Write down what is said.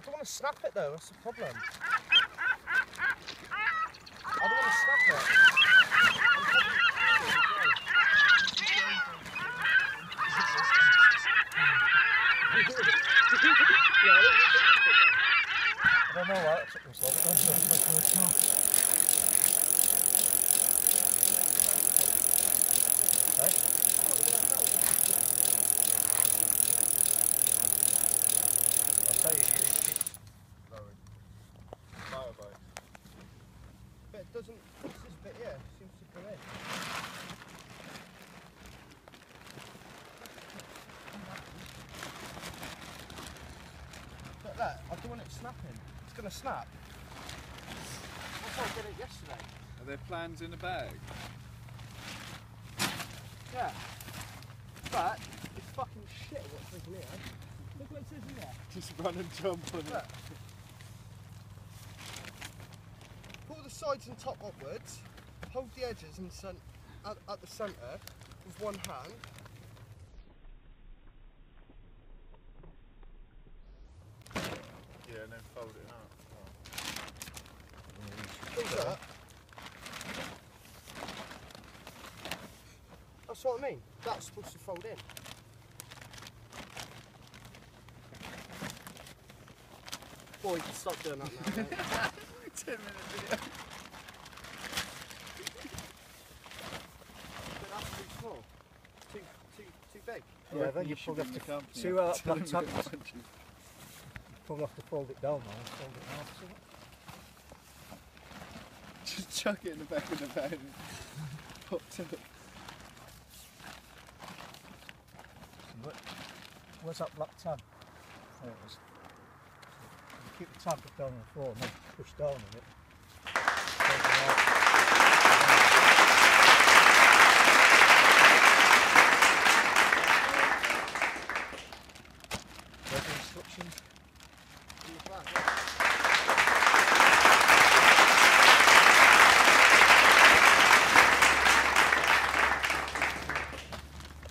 don't want to snap it though, that's the problem. I don't want to snap it. I don't know why it took me so long. I'll tell you, but it doesn't, this bit here seems to come in. Look at that, I don't want it snapping. It's going to snap. That's how I did it yesterday. Are there plans in a bag? Yeah. But it's fucking shit what it says in here. Look what it says in there. Just run and jump on it. Pull the sides and top upwards, hold the edges and at the centre with one hand. Yeah, and then fold it out. Like that. That's what I mean. That's supposed to fold in. Boy, you can stop doing that now, mate. 10-minute video. But that's too small. Too big. Yeah, then you probably have to see where that black tab is. Probably have to fold it down now and fold it out. Just chuck it in the back of the van and pop to it. Where's that black tab? There it is. You keep the tab down on the floor and then push down on it. Where's the instructions? In the back.